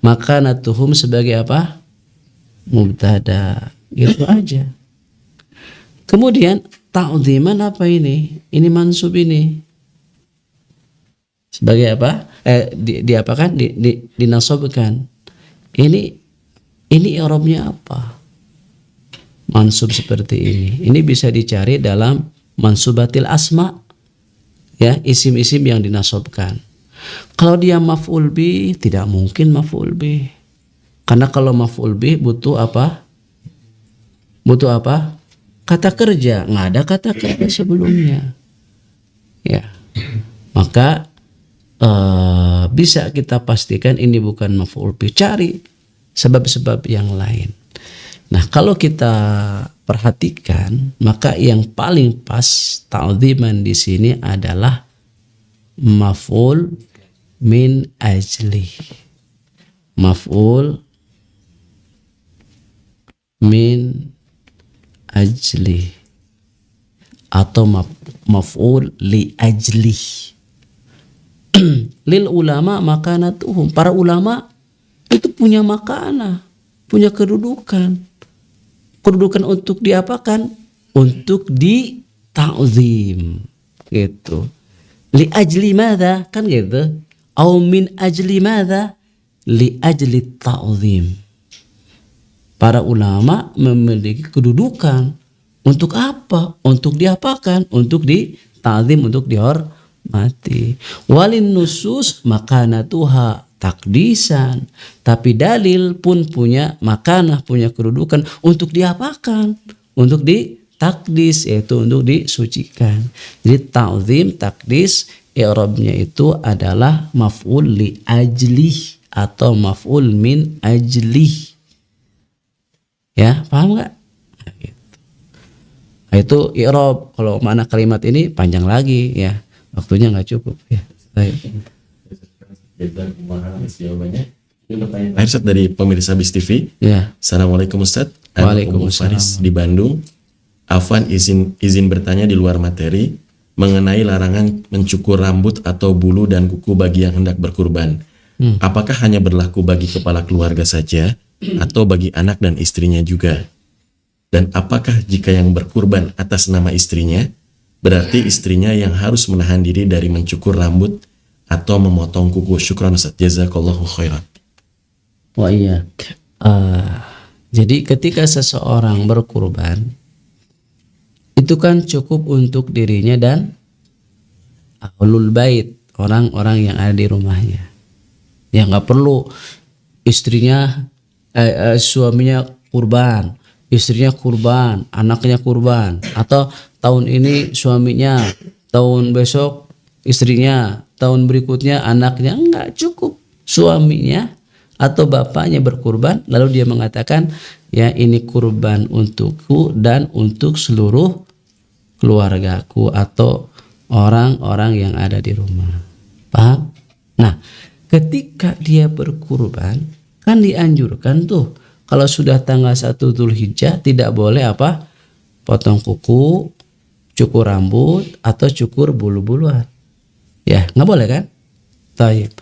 maka natuhum sebagai apa, mubtada, gitu aja. Kemudian ta'dziman apa ini mansub ini sebagai apa, diapakan, dinasobkan. Ini i'rabnya apa? Mansub seperti ini bisa dicari dalam mansubatil asma ya, isim-isim yang dinasobkan. Kalau dia maf'ul bih, tidak mungkin maf'ul bih, karena kalau maf'ul bih butuh apa, kata kerja, nggak ada kata kerja sebelumnya ya. Maka bisa kita pastikan ini bukan maf'ul bih. Cari sebab-sebab yang lain. Nah, kalau kita perhatikan, maka yang paling pas ta'dziman di sini adalah maf'ul min ajli. Maf'ul min ajli atau maf'ul li ajli. Lil ulama makanatuhum, para ulama itu punya makanah, punya kedudukan untuk diapakan, untuk di ta'zim gitu. Li ajli madza, kan gitu, au min ajli madza, li ajli ta'zim. Para ulama memiliki kedudukan untuk apa, untuk diapakan, untuk di ta'zim, untuk dihormati. Walin nusus makanatuha takdisan, tapi dalil pun punya makanah, punya kedudukan untuk diapakan, untuk ditakdis, yaitu untuk disucikan. Jadi ta'zim, takdis, i'rabnya itu adalah maf'ul li ajlih atau maf'ul min ajlih. Ya, paham nggak? Nah, itu i'rab. Kalau makna kalimat ini panjang lagi ya, waktunya nggak cukup ya. Baik. Jawabannya. Akhir Ustaz dari pemirsa BIS TV. Ya. Assalamualaikum Ustaz. Waalaikumsalam. Faris di Bandung. Afwan izin bertanya di luar materi mengenai larangan mencukur rambut atau bulu dan kuku bagi yang hendak berkurban. Apakah hanya berlaku bagi kepala keluarga saja atau bagi anak dan istrinya juga? Dan apakah jika yang berkurban atas nama istrinya, berarti istrinya yang harus menahan diri dari mencukur rambut atau memotong kuku? Syukran Ustaz, jazakallahu khairan. Wah iya. Jadi ketika seseorang berkurban, itu kan cukup untuk dirinya dan ahlul bait, orang-orang yang ada di rumahnya. Ya nggak perlu istrinya, suaminya kurban, istrinya kurban, anaknya kurban, atau tahun ini suaminya, tahun besok istrinya, tahun berikutnya anaknya. Enggak, cukup suaminya atau bapaknya berkurban, lalu dia mengatakan, ya ini kurban untukku dan untuk seluruh keluargaku atau orang-orang yang ada di rumah. Paham? Nah, ketika dia berkurban, kan dianjurkan tuh kalau sudah tanggal 1 Dzulhijjah tidak boleh apa? Potong kuku, cukur rambut atau cukur bulu-buluan. Ya, nggak boleh kan? Taib.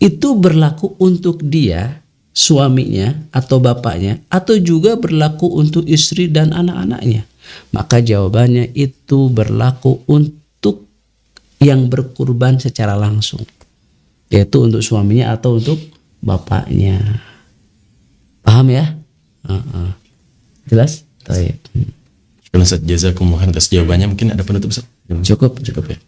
Itu berlaku untuk dia, suaminya atau bapaknya, atau juga berlaku untuk istri dan anak-anaknya. Maka jawabannya itu berlaku untuk yang berkurban secara langsung, yaitu untuk suaminya atau untuk bapaknya. Paham ya? Jelas? Taib. Ustaz, jazakumullah atas jawabannya. Mungkin ada penutup Ustaz? Cukup ya.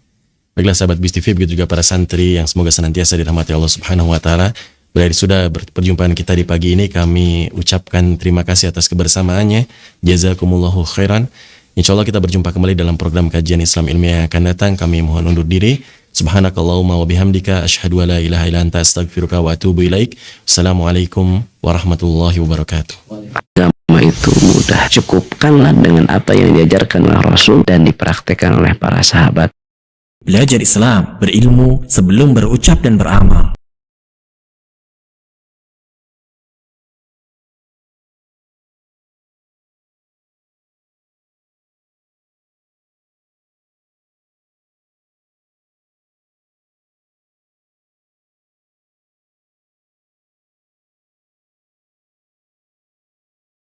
Baiklah sahabat BIS TV, begitu juga para santri yang semoga senantiasa dirahmati Allah Subhanahu wa taala. Berarti sudah perjumpaan kita di pagi ini, kami ucapkan terima kasih atas kebersamaannya. Jazakumullahu khairan. Insyaallah kita berjumpa kembali dalam program kajian Islam ilmiah yang akan datang. Kami mohon undur diri. Subhanakallahumma wa bihamdika asyhadu an la ilaha illa anta astaghfiruka wa atubu ilaik. Assalamualaikum warahmatullahi wabarakatuh. Agama itu mudah, cukupkanlah dengan apa yang diajarkan oleh Rasul dan dipraktekkan oleh para sahabat. Belajar Islam, berilmu sebelum berucap dan beramal.